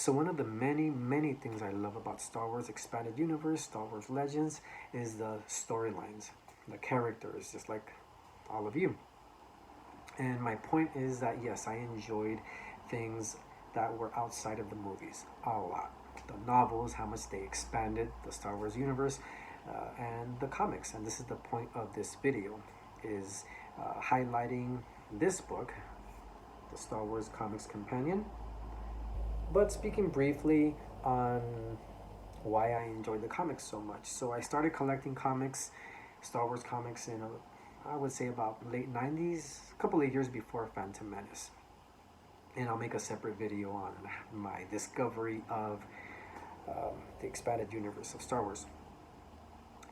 So one of the many things I love about Star Wars Expanded Universe, Star Wars Legends, is the storylines, the characters, just like all of you. And my point is that yes, I enjoyed things that were outside of the movies a lot. The novels, how much they expanded the Star Wars universe, and the comics. And this is the point of this video, is highlighting this book, the Star Wars Comics Companion, but speaking briefly on why I enjoyed the comics so much. So I started collecting comics, Star Wars comics, in I would say about late 90s, a couple of years before Phantom Menace. And I'll make a separate video on my discovery of the expanded universe of Star Wars.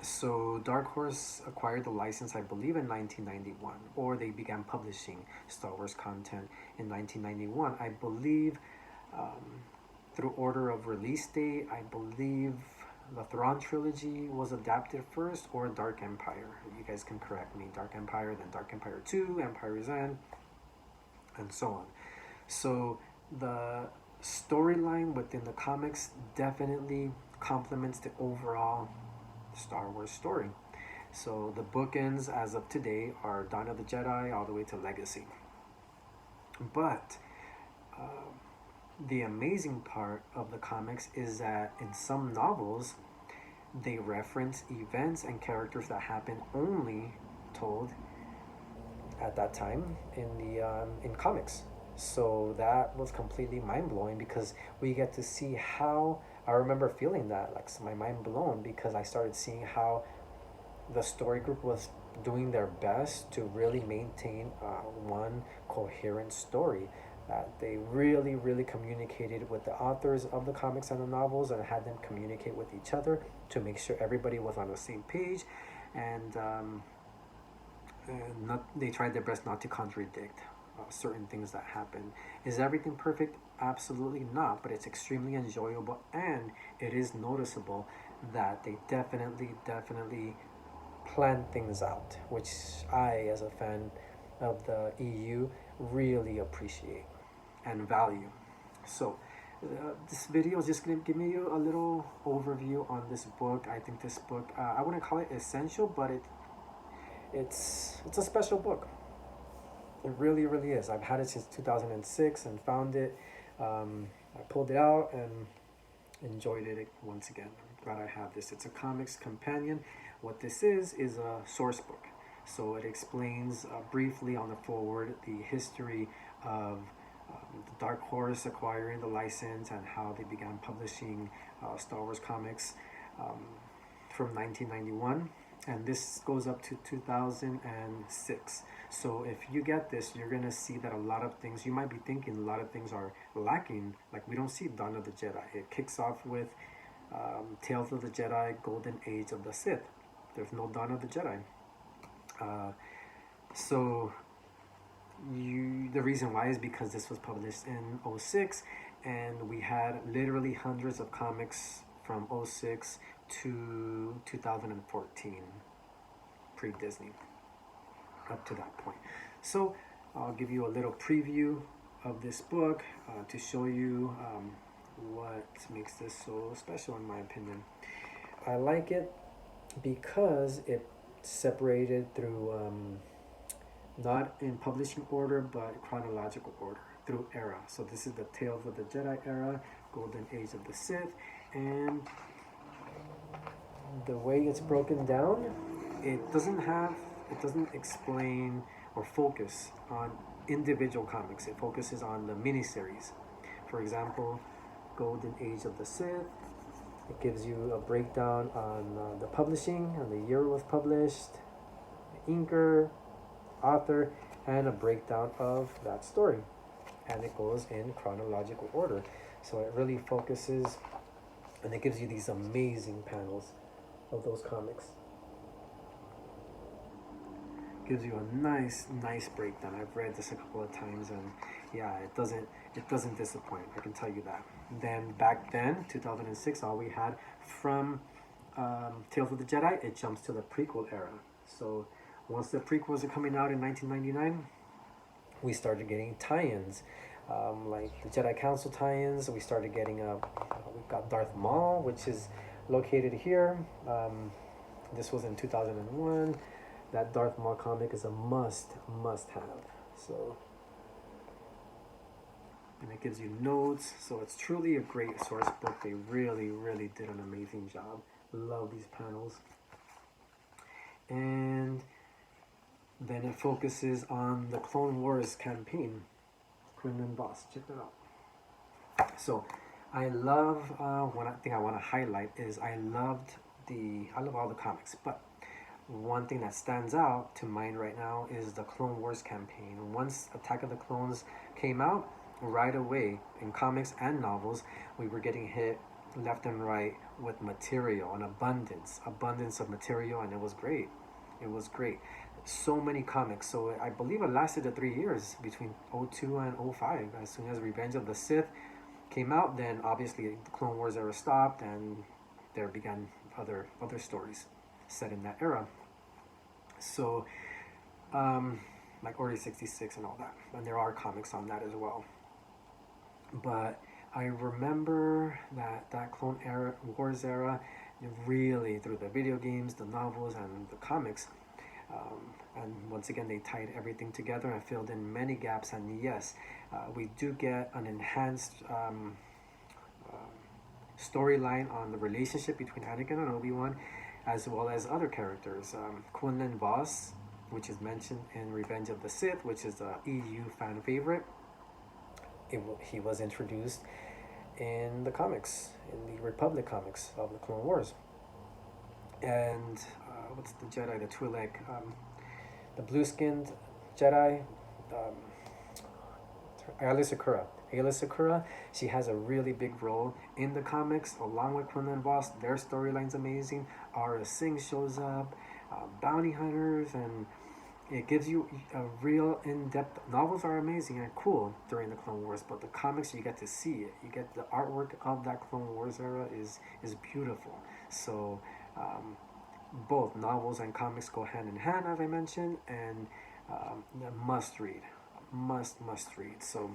So Dark Horse acquired the license, I believe, in 1991, or they began publishing Star Wars content in 1991. I believe through order of release date, I believe the Thrawn trilogy was adapted first, or Dark Empire. You guys can correct me. Dark Empire, then Dark Empire 2, Empire's End, and so on. So the storyline within the comics definitely complements the overall Star Wars story. So the bookends as of today are Dawn of the Jedi all the way to Legacy. But the amazing part of the comics is that in some novels they reference events and characters that happen only told at that time in comics. So that was completely mind-blowing, because we get to see how, I remember feeling that, like, my mind blown, because I started seeing how the story group was doing their best to really maintain one coherent story, that they really communicated with the authors of the comics and the novels, and had them communicate with each other to make sure everybody was on the same page, and they tried their best not to contradict certain things that happen. Is everything perfect? Absolutely not, but it's extremely enjoyable, and it is noticeable that they definitely plan things out, which I, as a fan of the EU, really appreciate and value. So this video is just going to give you a little overview on this book. I think this book, I wouldn't call it essential, but it's a special book. It really is. I've had it since 2006 and found it. I pulled it out and enjoyed it once again. I'm glad I have this. It's a comics companion. What this is a source book. So it explains briefly on the forward the history of the Dark Horse acquiring the license and how they began publishing Star Wars comics from 1991. And this goes up to 2006. So if you get this, you're going to see that a lot of things, you might be thinking a lot of things are lacking. Like, we don't see Dawn of the Jedi. It kicks off with Tales of the Jedi, Golden Age of the Sith. There's no Dawn of the Jedi. So the reason why is because this was published in 06, and we had literally hundreds of comics from 06 to 2014, pre-Disney, up to that point. So I'll give you a little preview of this book to show you what makes this so special, in my opinion. I like it because it separated through not in publishing order, but chronological order, through era. So this is the Tales of the Jedi era, Golden Age of the Sith, and the way it's broken down, it doesn't explain or focus on individual comics. It focuses on the miniseries. For example, Golden Age of the Sith, it gives you a breakdown on the publishing and the year it was published, the inker, author, and a breakdown of that story. And it goes in chronological order. So it really focuses, and it gives you these amazing panels of those comics. Gives you a nice breakdown. I've read this a couple of times, and yeah, it doesn't disappoint, I can tell you that. Then back then, 2006, all we had from Tales of the Jedi, it jumps to the prequel era. So once the prequels are coming out in 1999, we started getting tie-ins like the Jedi Council tie-ins. We started getting we've got Darth Maul, which is located here. This was in 2001. That Darth Maul comic is a must have. So, and it gives you notes. So it's truly a great source book. They really did an amazing job. Love these panels. And then it focuses on the Clone Wars campaign. Quinlan Voss, check that out. So I love one thing I want to highlight is I love all the comics, but one thing that stands out to mind right now is the Clone Wars campaign. Once Attack of the Clones came out, right away in comics and novels, we were getting hit left and right with material, an abundance of material, and it was great. So many comics. So I believe it lasted 3 years between 02 and 05. As soon as Revenge of the Sith came out, then obviously the Clone Wars era stopped, and there began other stories set in that era. So like Order 66 and all that, and there are comics on that as well. But I remember that Clone Wars era, really through the video games, the novels, and the comics. And once again, they tied everything together and filled in many gaps. And yes, we do get an enhanced storyline on the relationship between Anakin and Obi-Wan, as well as other characters. Quinlan Voss, which is mentioned in Revenge of the Sith, which is a EU fan favorite. He was introduced in the comics, in the Republic comics of the Clone Wars. And what's the Jedi, the Twi'lek, the blue-skinned Jedi, Ayla Secura, she has a really big role in the comics, along with Quinlan Voss. Their storyline's amazing. Aura Singh shows up, bounty hunters, and it gives you a real in-depth. Novels are amazing and cool during the Clone Wars, but the comics, you get to see it. You get the artwork of that Clone Wars era is beautiful. So both novels and comics go hand in hand, as I mentioned, and must read. So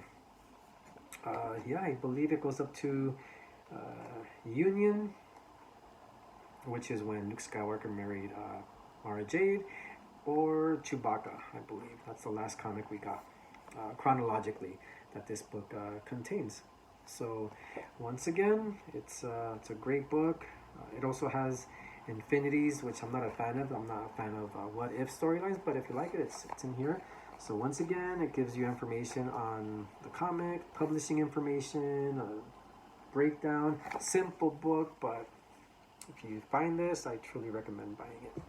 yeah, I believe it goes up to Union, which is when Luke Skywalker married Mara Jade, or Chewbacca, I believe. That's the last comic we got chronologically that this book contains. So once again, it's a great book. It also has infinities, which I'm not a fan of. I'm not a fan of what if storylines, but if you like it, it's in here. So once again, it gives you information on the comic, publishing information, breakdown. Simple book, but if you find this, I truly recommend buying it.